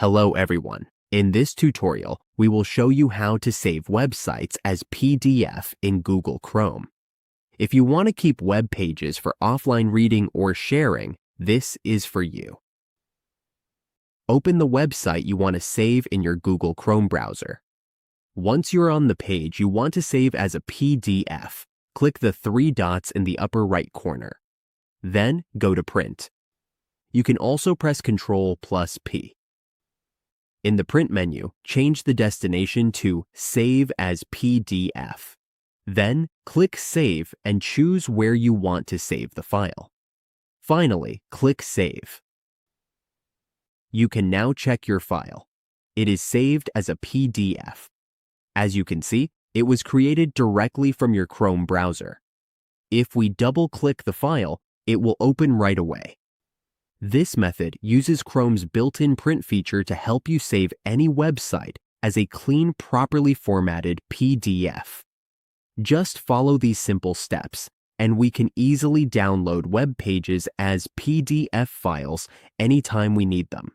Hello everyone. In this tutorial, we will show you how to save websites as PDF in Google Chrome. If you want to keep web pages for offline reading or sharing, this is for you. Open the website you want to save in your Google Chrome browser. Once you're on the page you want to save as a PDF, click the three dots in the upper right corner. Then go to Print. You can also press Ctrl+P. In the Print menu, change the destination to Save as PDF. Then, click Save and choose where you want to save the file. Finally, click Save. You can now check your file. It is saved as a PDF. As you can see, it was created directly from your Chrome browser. If we double-click the file, it will open right away. This method uses Chrome's built-in print feature to help you save any website as a clean, properly formatted PDF. Just follow these simple steps, and we can easily download web pages as PDF files anytime we need them.